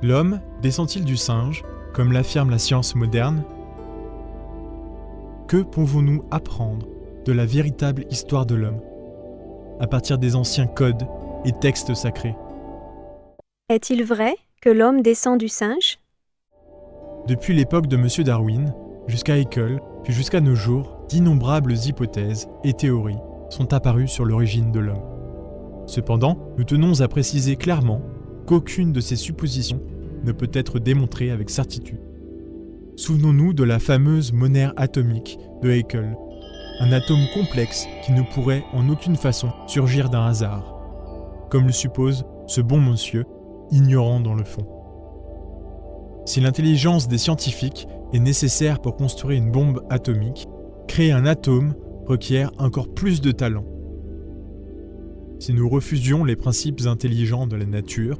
L'homme descend-il du singe, comme l'affirme la science moderne ? Que pouvons-nous apprendre de la véritable histoire de l'homme, à partir des anciens codes et textes sacrés ? Est-il vrai que l'homme descend du singe ? Depuis l'époque de M. Darwin, jusqu'à Haeckel, puis jusqu'à nos jours, d'innombrables hypothèses et théories sont apparues sur l'origine de l'homme. Cependant, nous tenons à préciser clairement qu'aucune de ces suppositions ne peut être démontrée avec certitude. Souvenons-nous de la fameuse monnaie atomique de Haeckel, un atome complexe qui ne pourrait en aucune façon surgir d'un hasard, comme le suppose ce bon monsieur, ignorant dans le fond. Si l'intelligence des scientifiques est nécessaire pour construire une bombe atomique, créer un atome requiert encore plus de talent. Si nous refusions les principes intelligents de la nature,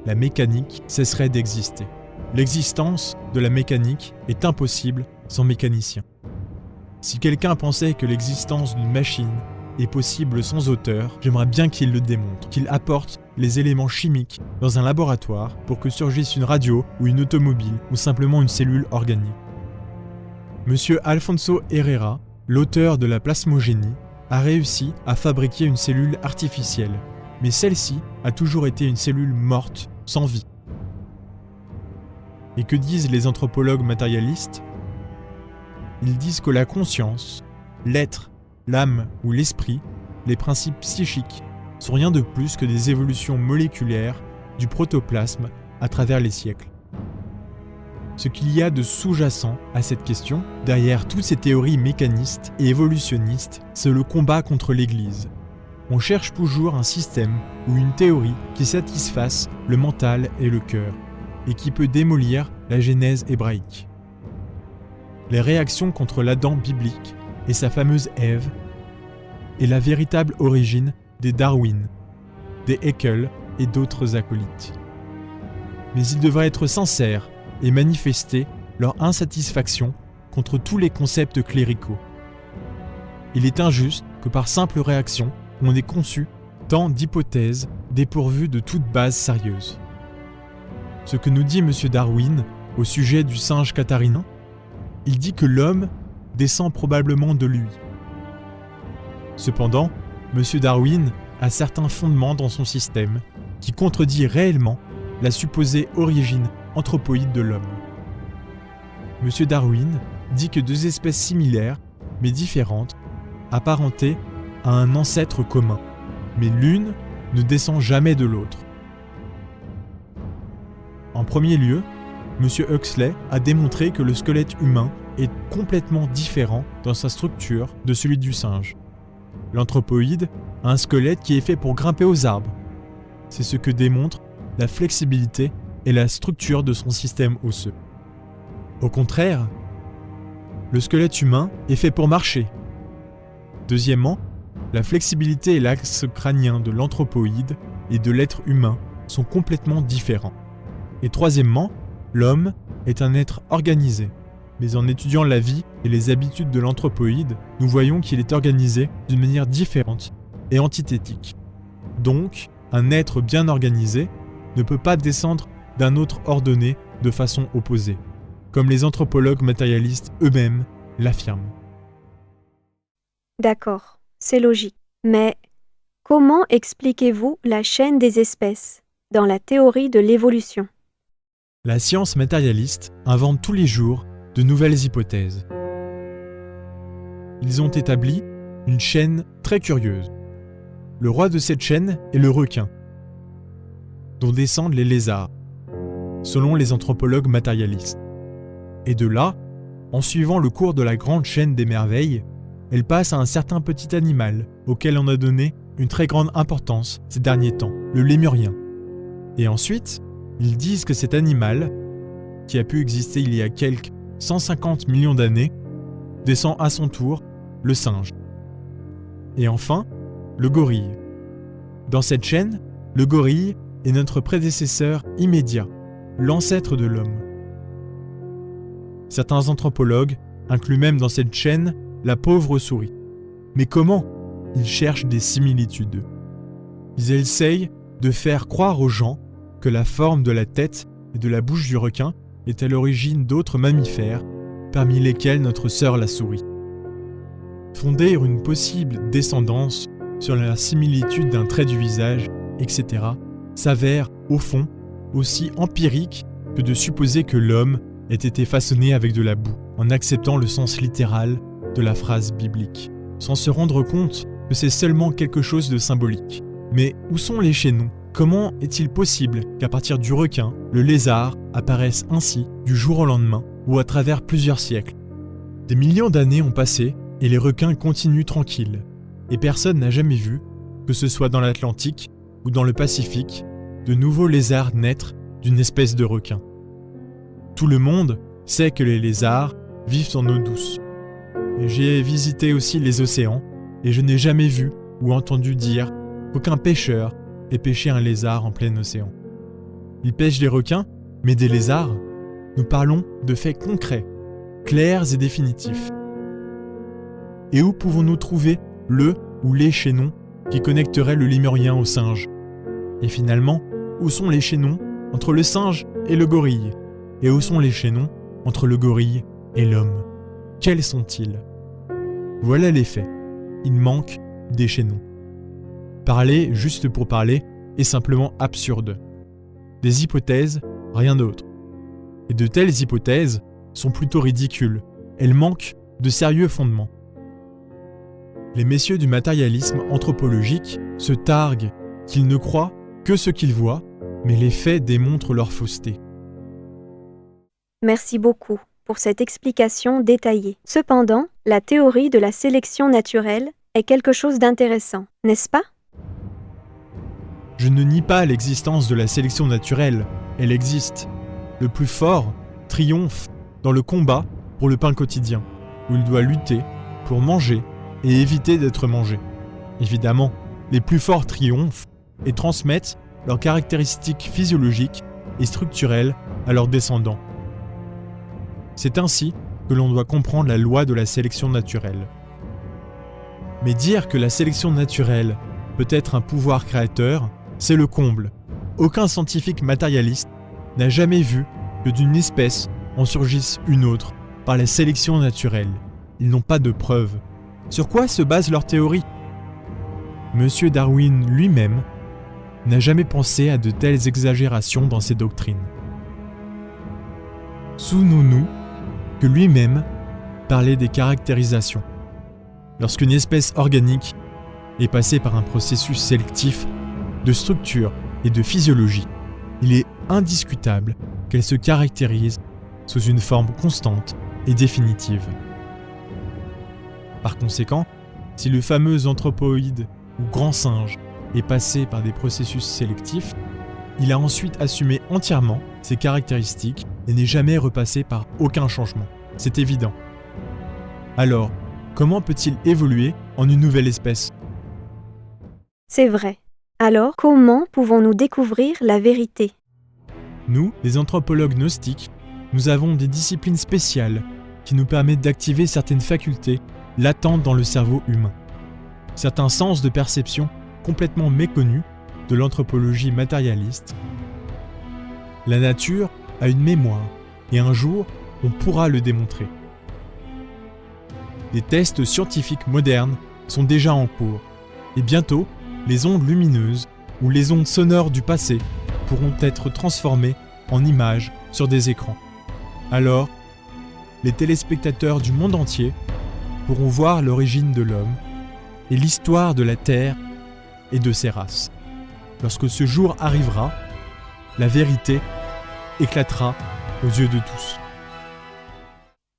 la mécanique cesserait d'exister. L'existence de la mécanique est impossible sans mécanicien. Si quelqu'un pensait que l'existence d'une machine est possible sans auteur, j'aimerais bien qu'il le démontre, qu'il apporte les éléments chimiques dans un laboratoire pour que surgisse une radio ou une automobile ou simplement une cellule organique. Monsieur Alfonso Herrera, l'auteur de la plasmogénie, a réussi à fabriquer une cellule artificielle, mais celle-ci a toujours été une cellule morte, sans vie. Et que disent les anthropologues matérialistes ? Ils disent que la conscience, l'être, l'âme ou l'esprit, les principes psychiques, sont rien de plus que des évolutions moléculaires du protoplasme à travers les siècles. Ce qu'il y a de sous-jacent à cette question, derrière toutes ces théories mécanistes et évolutionnistes, c'est le combat contre l'Église. On cherche toujours un système ou une théorie qui satisfasse le mental et le cœur, et qui peut démolir la genèse hébraïque. Les réactions contre l'Adam biblique et sa fameuse Ève est la véritable origine des Darwin, des Haeckel et d'autres acolytes. Mais ils devraient être sincères et manifester leur insatisfaction contre tous les concepts cléricaux. Il est injuste que par simple réaction, on ait conçu tant d'hypothèses dépourvues de toute base sérieuse. Ce que nous dit M. Darwin au sujet du singe catharinien, il dit que l'homme descend probablement de lui. Cependant, M. Darwin a certains fondements dans son système qui contredit réellement la supposée origine anthropoïde de l'homme. M. Darwin dit que deux espèces similaires, mais différentes, apparentées à un ancêtre commun, mais l'une ne descend jamais de l'autre. En premier lieu, M. Huxley a démontré que le squelette humain est complètement différent dans sa structure de celui du singe. L'anthropoïde a un squelette qui est fait pour grimper aux arbres. C'est ce que démontre la flexibilité et la structure de son système osseux. Au contraire, le squelette humain est fait pour marcher. Deuxièmement, la flexibilité et l'axe crânien de l'anthropoïde et de l'être humain sont complètement différents. Et troisièmement, l'homme est un être organisé. Mais en étudiant la vie et les habitudes de l'anthropoïde, nous voyons qu'il est organisé d'une manière différente et antithétique. Donc, un être bien organisé ne peut pas descendre d'un autre ordonné de façon opposée, comme les anthropologues matérialistes eux-mêmes l'affirment. D'accord, c'est logique. Mais comment expliquez-vous la chaîne des espèces dans la théorie de l'évolution ? La science matérialiste invente tous les jours de nouvelles hypothèses. Ils ont établi une chaîne très curieuse. Le roi de cette chaîne est le requin, dont descendent les lézards, selon les anthropologues matérialistes. Et de là, en suivant le cours de la grande chaîne des merveilles, elle passe à un certain petit animal auquel on a donné une très grande importance ces derniers temps, le lémurien. Et ensuite, ils disent que cet animal, qui a pu exister il y a quelques 150 millions d'années, descend à son tour le singe. Et enfin, le gorille. Dans cette chaîne, le gorille est notre prédécesseur immédiat, l'ancêtre de l'homme. Certains anthropologues incluent même dans cette chaîne la pauvre souris. Mais comment ? Ils cherchent des similitudes. Ils essayent de faire croire aux gens que la forme de la tête et de la bouche du requin est à l'origine d'autres mammifères, parmi lesquels notre sœur la souris. Fonder une possible descendance sur la similitude d'un trait du visage, etc., s'avère, au fond, aussi empirique que de supposer que l'homme ait été façonné avec de la boue, en acceptant le sens littéral de la phrase biblique, sans se rendre compte que c'est seulement quelque chose de symbolique. Mais où sont les chaînons ? Comment est-il possible qu'à partir du requin, le lézard apparaisse ainsi du jour au lendemain ou à travers plusieurs siècles ? Des millions d'années ont passé et les requins continuent tranquilles. Et personne n'a jamais vu, que ce soit dans l'Atlantique ou dans le Pacifique, de nouveaux lézards naître d'une espèce de requin. Tout le monde sait que les lézards vivent en eau douce. J'ai visité aussi les océans et je n'ai jamais vu ou entendu dire qu'aucun pêcheur ait pêché un lézard en plein océan. Ils pêchent des requins, mais des lézards ? Nous parlons de faits concrets, clairs et définitifs. Et où pouvons-nous trouver le ou les chaînons qui connecteraient le lémurien au singe ? Et finalement, où sont les chaînons entre le singe et le gorille ? Et où sont les chaînons entre le gorille et l'homme ? Quels sont-ils ? Voilà les faits. Il manque des chaînons. Parler juste pour parler est simplement absurde. Des hypothèses, rien d'autre. Et de telles hypothèses sont plutôt ridicules. Elles manquent de sérieux fondements. Les messieurs du matérialisme anthropologique se targuent qu'ils ne croient que ce qu'ils voient, mais les faits démontrent leur fausseté. Merci beaucoup pour cette explication détaillée. Cependant, la théorie de la sélection naturelle est quelque chose d'intéressant, n'est-ce pas ? Je ne nie pas l'existence de la sélection naturelle, elle existe. Le plus fort triomphe dans le combat pour le pain quotidien, où il doit lutter pour manger et éviter d'être mangé. Évidemment, les plus forts triomphent et transmettent leurs caractéristiques physiologiques et structurelles à leurs descendants. C'est ainsi que l'on doit comprendre la loi de la sélection naturelle. Mais dire que la sélection naturelle peut être un pouvoir créateur, c'est le comble. Aucun scientifique matérialiste n'a jamais vu que d'une espèce en surgisse une autre par la sélection naturelle. Ils n'ont pas de preuves. Sur quoi se base leur théorie ? Monsieur Darwin lui-même n'a jamais pensé à de telles exagérations dans ses doctrines. Souvenons-nous que lui-même parlait des caractérisations. Lorsqu'une espèce organique est passée par un processus sélectif de structure et de physiologie, il est indiscutable qu'elle se caractérise sous une forme constante et définitive. Par conséquent, si le fameux anthropoïde ou grand singe est passé par des processus sélectifs, il a ensuite assumé entièrement ses caractéristiques et n'est jamais repassé par aucun changement. C'est évident. Alors, comment peut-il évoluer en une nouvelle espèce ? C'est vrai. Alors, comment pouvons-nous découvrir la vérité ? Nous, les anthropologues gnostiques, nous avons des disciplines spéciales qui nous permettent d'activer certaines facultés latentes dans le cerveau humain. Certains sens de perception complètement méconnus de l'anthropologie matérialiste. La nature a une mémoire et un jour, on pourra le démontrer. Les tests scientifiques modernes sont déjà en cours et bientôt, les ondes lumineuses ou les ondes sonores du passé pourront être transformées en images sur des écrans. Alors, les téléspectateurs du monde entier pourront voir l'origine de l'homme et l'histoire de la Terre et de ses races. Lorsque ce jour arrivera, la vérité éclatera aux yeux de tous.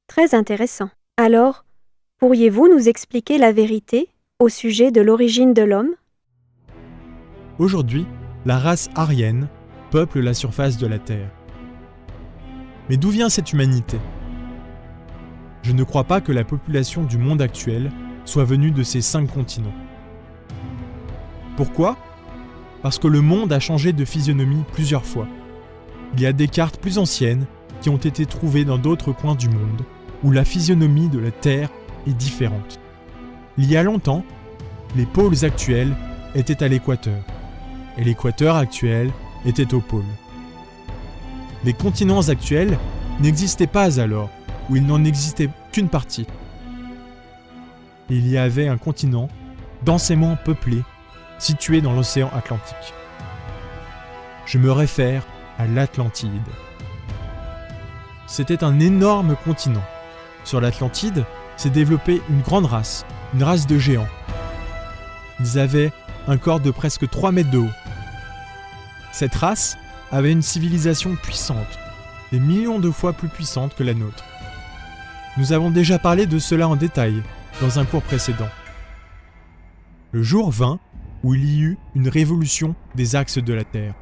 Très intéressant. Alors, pourriez-vous nous expliquer la vérité au sujet de l'origine de l'homme ? Aujourd'hui, la race aryenne peuple la surface de la Terre. Mais d'où vient cette humanité ? Je ne crois pas que la population du monde actuel soit venue de ces 5 continents. Pourquoi ? Parce que le monde a changé de physionomie plusieurs fois. Il y a des cartes plus anciennes qui ont été trouvées dans d'autres coins du monde où la physionomie de la Terre est différente. Il y a longtemps, les pôles actuels étaient à l'équateur et l'équateur actuel était au pôle. Les continents actuels n'existaient pas alors, ou il n'en existait qu'une partie. Il y avait un continent densément peuplé, situé dans l'océan Atlantique. Je me réfère à l'Atlantide. C'était un énorme continent. Sur l'Atlantide s'est développée une grande race, une race de géants. Ils avaient un corps de presque 3 mètres de haut. Cette race avait une civilisation puissante, des millions de fois plus puissante que la nôtre. Nous avons déjà parlé de cela en détail dans un cours précédent. Le jour vint où il y eut une révolution des axes de la Terre.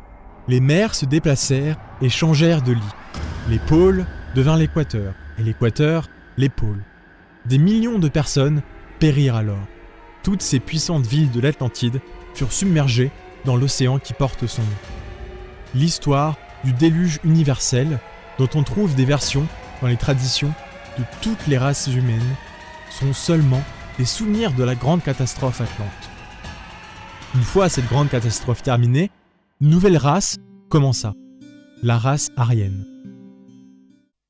Les mers se déplacèrent et changèrent de lit. Les pôles devinrent l'équateur, et l'équateur, les pôles. Des millions de personnes périrent alors. Toutes ces puissantes villes de l'Atlantide furent submergées dans l'océan qui porte son nom. L'histoire du déluge universel, dont on trouve des versions dans les traditions de toutes les races humaines, sont seulement des souvenirs de la grande catastrophe atlante. Une fois cette grande catastrophe terminée, une nouvelle race commença, la race aryenne.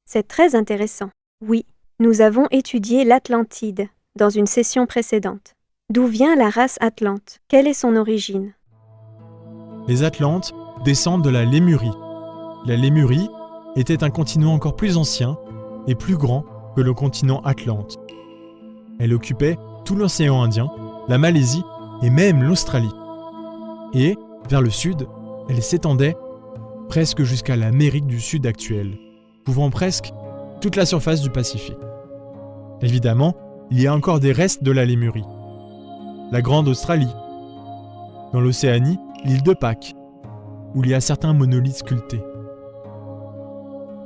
C'est très intéressant. Oui, nous avons étudié l'Atlantide dans une session précédente. D'où vient la race atlante? Quelle est son origine? Les Atlantes descendent de la Lémurie. La Lémurie était un continent encore plus ancien et plus grand que le continent Atlante. Elle occupait tout l'océan Indien, la Malaisie et même l'Australie. Et, vers le sud, elle s'étendait presque jusqu'à l'Amérique du Sud actuelle, couvrant presque toute la surface du Pacifique. Évidemment, il y a encore des restes de la Lémurie. La Grande Australie, dans l'Océanie, l'île de Pâques, où il y a certains monolithes sculptés.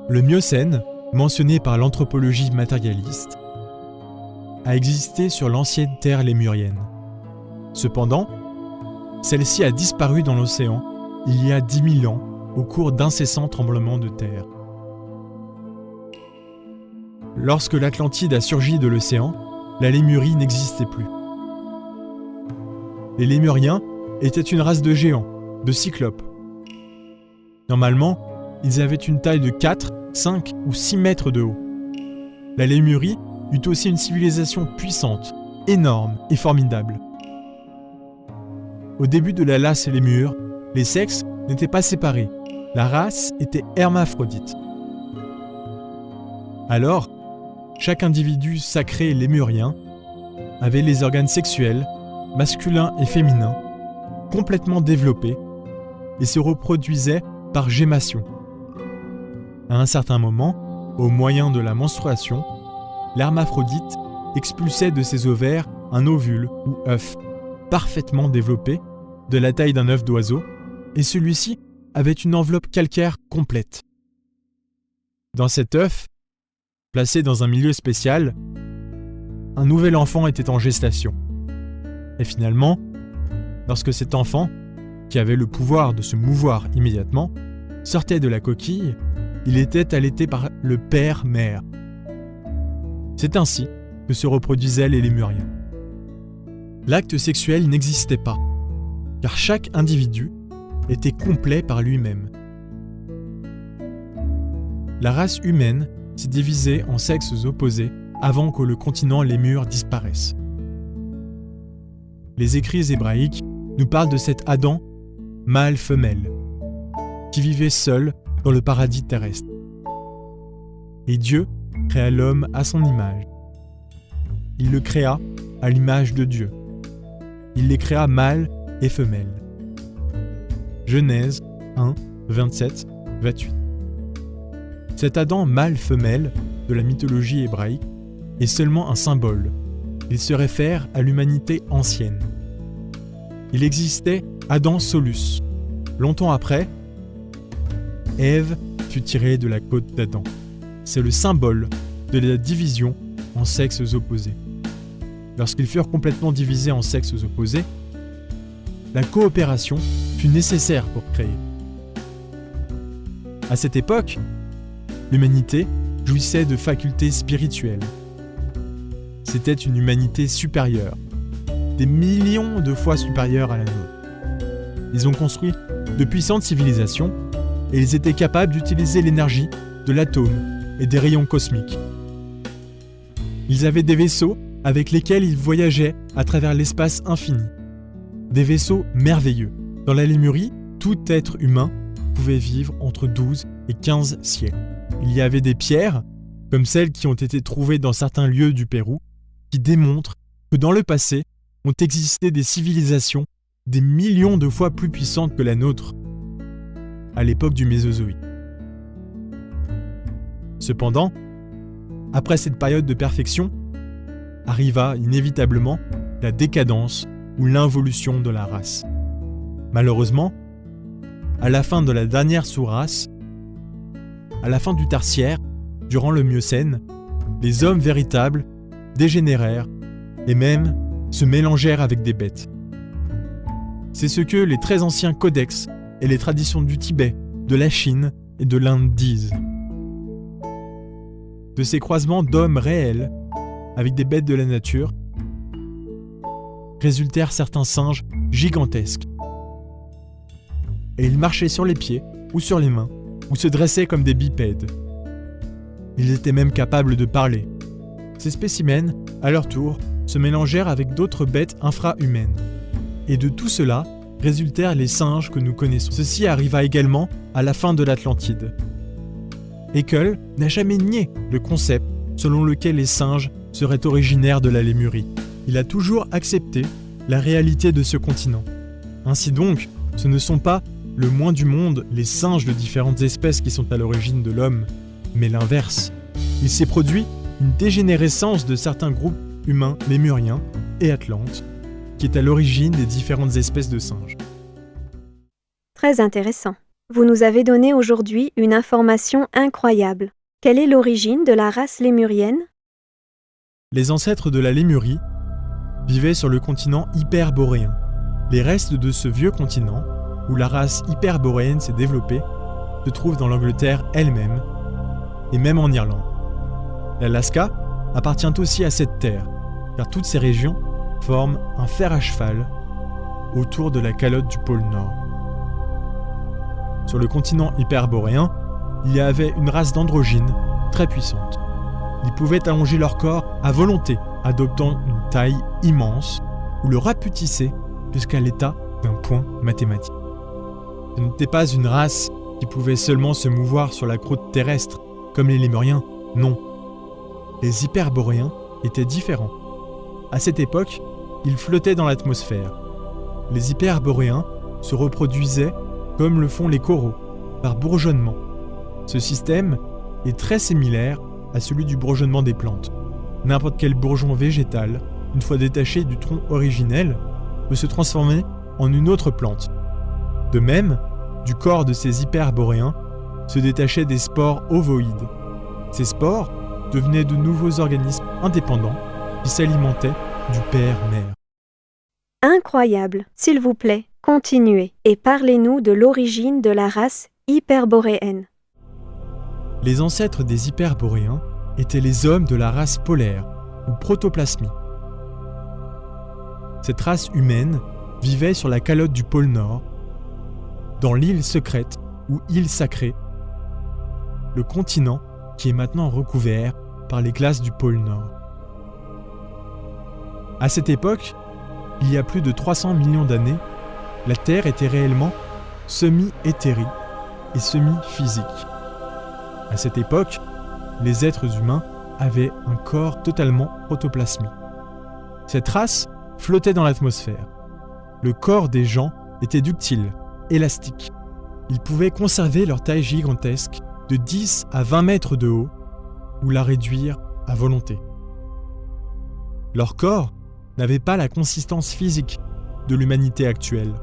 Le Miocène, mentionné par l'anthropologie matérialiste, a existé sur l'ancienne terre lémurienne. Cependant, celle-ci a disparu dans l'océan il y a 10 000 ans au cours d'incessants tremblements de terre. Lorsque l'Atlantide a surgi de l'océan, la Lémurie n'existait plus. Les Lémuriens étaient une race de géants, de cyclopes. Normalement, ils avaient une taille de 4, 5 ou 6 mètres de haut. La Lémurie eut aussi une civilisation puissante, énorme et formidable. Au début de la race lémure, les sexes n'étaient pas séparés. La race était hermaphrodite. Alors, chaque individu sacré lémurien avait les organes sexuels, masculins et féminins, complètement développés et se reproduisait par gémation. À un certain moment, au moyen de la menstruation, l'hermaphrodite expulsait de ses ovaires un ovule ou œuf, parfaitement développé, de la taille d'un œuf d'oiseau, et celui-ci avait une enveloppe calcaire complète. Dans cet œuf, placé dans un milieu spécial, un nouvel enfant était en gestation. Et finalement, lorsque cet enfant, qui avait le pouvoir de se mouvoir immédiatement, sortait de la coquille, il était allaité par le père-mère. C'est ainsi que se reproduisaient les lémuriens. L'acte sexuel n'existait pas, car chaque individu était complet par lui-même. La race humaine s'est divisée en sexes opposés avant que le continent lémur disparaisse. Les écrits hébraïques nous parlent de cet Adam mâle-femelle qui vivait seul dans le paradis terrestre. Et Dieu créa l'homme à son image. Il le créa à l'image de Dieu. Il les créa mâle et femelle. Genèse 1, 27, 28. Cet Adam mâle-femelle de la mythologie hébraïque est seulement un symbole. Il se réfère à l'humanité ancienne. Il existait Adam Solus. Longtemps après, Ève fut tirée de la côte d'Adam. C'est le symbole de la division en sexes opposés. Lorsqu'ils furent complètement divisés en sexes opposés, la coopération fut nécessaire pour créer. À cette époque, l'humanité jouissait de facultés spirituelles. C'était une humanité supérieure, des millions de fois supérieure à la nôtre. Ils ont construit de puissantes civilisations et ils étaient capables d'utiliser l'énergie de l'atome et des rayons cosmiques. Ils avaient des vaisseaux avec lesquels ils voyageaient à travers l'espace infini. Des vaisseaux merveilleux. Dans la Lémurie, tout être humain pouvait vivre entre 12 et 15 siècles. Il y avait des pierres, comme celles qui ont été trouvées dans certains lieux du Pérou, qui démontrent que dans le passé, ont existé des civilisations des millions de fois plus puissantes que la nôtre, à l'époque du Mésozoïque. Cependant, après cette période de perfection, arriva inévitablement la décadence ou l'involution de la race. Malheureusement, à la fin de la dernière sous-race, à la fin du Tertiaire, durant le Miocène, les hommes véritables dégénérèrent et même se mélangèrent avec des bêtes. C'est ce que les très anciens codex et les traditions du Tibet, de la Chine et de l'Inde disent. De ces croisements d'hommes réels avec des bêtes de la nature, résultèrent certains singes gigantesques. Et ils marchaient sur les pieds ou sur les mains, ou se dressaient comme des bipèdes. Ils étaient même capables de parler. Ces spécimens, à leur tour, se mélangèrent avec d'autres bêtes infra-humaines. Et de tout cela résultèrent les singes que nous connaissons. Ceci arriva également à la fin de l'Atlantide. Haeckel n'a jamais nié le concept selon lequel les singes seraient originaires de la Lémurie. Il a toujours accepté la réalité de ce continent. Ainsi donc, ce ne sont pas le moins du monde les singes de différentes espèces qui sont à l'origine de l'homme, mais l'inverse. Il s'est produit une dégénérescence de certains groupes humains lémuriens et atlantes, qui est à l'origine des différentes espèces de singes. Très intéressant. Vous nous avez donné aujourd'hui une information incroyable. Quelle est l'origine de la race lémurienne ? Les ancêtres de la Lémurie vivaient sur le continent hyperboréen. Les restes de ce vieux continent, où la race hyperboréenne s'est développée, se trouvent dans l'Angleterre elle-même, et même en Irlande. L'Alaska appartient aussi à cette terre, car toutes ces régions forment un fer à cheval autour de la calotte du pôle Nord. Sur le continent hyperboréen, il y avait une race d'androgynes très puissante. Ils pouvaient allonger leur corps à volonté, adoptant une taille immense ou le rapetisser jusqu'à l'état d'un point mathématique. Ce n'était pas une race qui pouvait seulement se mouvoir sur la croûte terrestre, comme les lémuriens, non. Les hyperboréens étaient différents. À cette époque, ils flottaient dans l'atmosphère. Les hyperboréens se reproduisaient comme le font les coraux, par bourgeonnement. Ce système est très similaire à celui du bourgeonnement des plantes. N'importe quel bourgeon végétal, une fois détaché du tronc originel, peut se transformer en une autre plante. De même, du corps de ces hyperboréens se détachaient des spores ovoïdes. Ces spores devenaient de nouveaux organismes indépendants qui s'alimentaient du père-mère. Incroyable. S'il vous plaît, continuez et parlez-nous de l'origine de la race hyperboréenne. Les ancêtres des hyperboréens étaient les hommes de la race polaire, ou protoplasmie. Cette race humaine vivait sur la calotte du pôle Nord, dans l'île secrète ou île sacrée, le continent qui est maintenant recouvert par les glaces du pôle Nord. À cette époque, il y a plus de 300 millions d'années, la Terre était réellement semi-éthérique et semi-physique. À cette époque, les êtres humains avaient un corps totalement protoplasmique. Cette race flottait dans l'atmosphère. Le corps des gens était ductile, élastique. Ils pouvaient conserver leur taille gigantesque de 10 à 20 mètres de haut ou la réduire à volonté. Leur corps n'avait pas la consistance physique de l'humanité actuelle.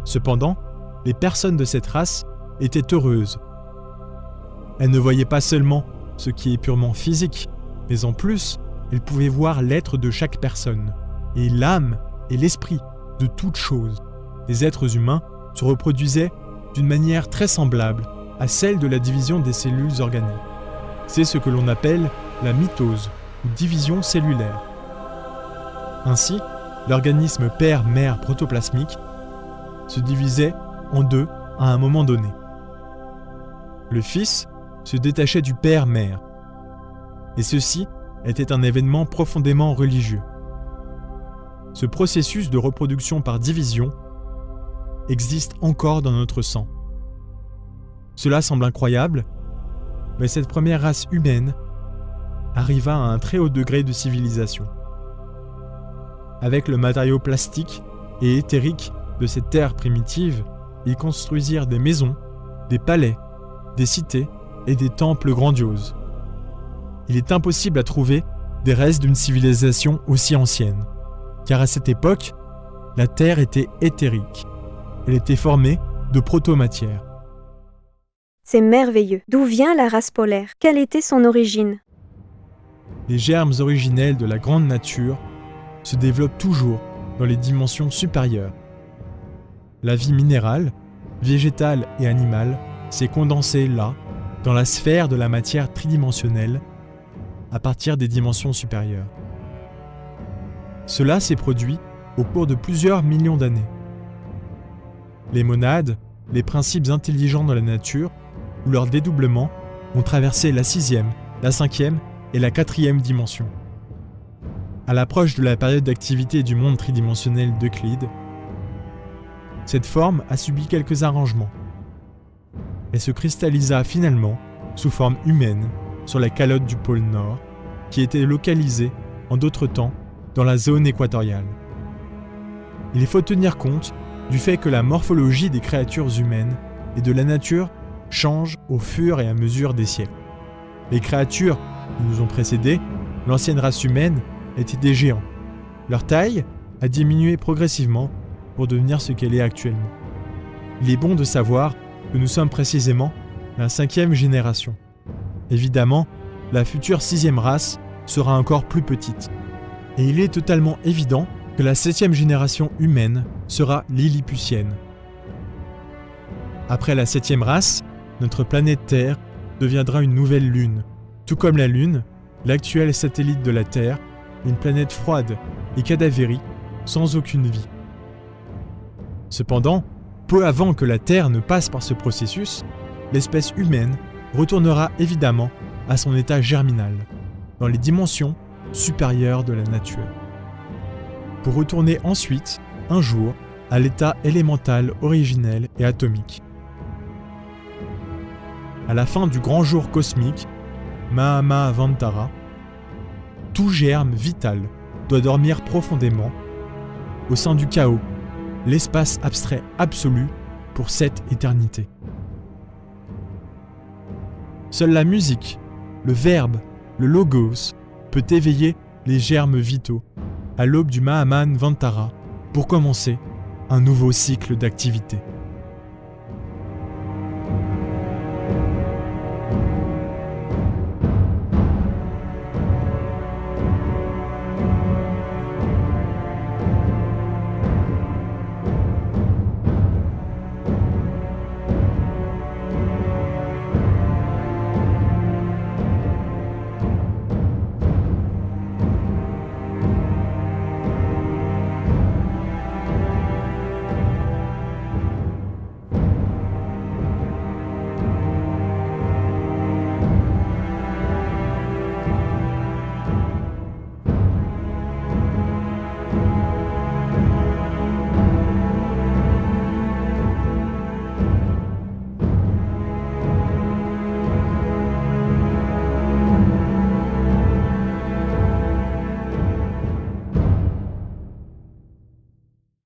Cependant, les personnes de cette race étaient heureuses. Elles ne voyaient pas seulement ce qui est purement physique, mais en plus, elles pouvaient voir l'être de chaque personne, et l'âme et l'esprit de toute chose. Les êtres humains se reproduisaient d'une manière très semblable à celle de la division des cellules organiques. C'est ce que l'on appelle la mitose, ou division cellulaire. Ainsi, l'organisme père-mère protoplasmique se divisait en deux à un moment donné. Le fils se détachait du père-mère. Et ceci était un événement profondément religieux. Ce processus de reproduction par division existe encore dans notre sang. Cela semble incroyable, mais cette première race humaine arriva à un très haut degré de civilisation. Avec le matériau plastique et éthérique de cette terre primitive, ils construisirent des maisons, des palais, des cités et des temples grandioses. Il est impossible à trouver des restes d'une civilisation aussi ancienne, car à cette époque, la Terre était éthérique. Elle était formée de protomatière. C'est merveilleux. D'où vient la race polaire? Quelle était son origine? Les germes originels de la grande nature se développent toujours dans les dimensions supérieures. La vie minérale, végétale et animale s'est condensée là, dans la sphère de la matière tridimensionnelle, à partir des dimensions supérieures. Cela s'est produit au cours de plusieurs millions d'années. Les monades, les principes intelligents de la nature, ou leur dédoublement, ont traversé la 6e, la 5e et la 4e dimension. À l'approche de la période d'activité du monde tridimensionnel d'Euclide, cette forme a subi quelques arrangements. Elle se cristallisa finalement sous forme humaine sur la calotte du pôle Nord, qui était localisée, en d'autres temps, dans la zone équatoriale. Il faut tenir compte du fait que la morphologie des créatures humaines et de la nature change au fur et à mesure des siècles. Les créatures qui nous ont précédés, l'ancienne race humaine, étaient des géants. Leur taille a diminué progressivement pour devenir ce qu'elle est actuellement. Il est bon de savoir que nous sommes précisément la 5e génération. Évidemment, la future 6e race sera encore plus petite. Et il est totalement évident que la 7e génération humaine sera lilliputienne. Après la 7e race, notre planète Terre deviendra une nouvelle lune. Tout comme la Lune, l'actuel satellite de la Terre, une planète froide et cadavérique, sans aucune vie. Cependant, peu avant que la Terre ne passe par ce processus, l'espèce humaine retournera évidemment à son état germinal, dans les dimensions supérieures de la nature, pour retourner ensuite, un jour, à l'état élémental originel et atomique. À la fin du grand jour cosmique, Mahamahvantara, tout germe vital doit dormir profondément au sein du chaos, l'espace abstrait absolu pour cette éternité. Seule la musique, le verbe, le logos peut éveiller les germes vitaux à l'aube du Mahamahvantara pour commencer un nouveau cycle d'activité.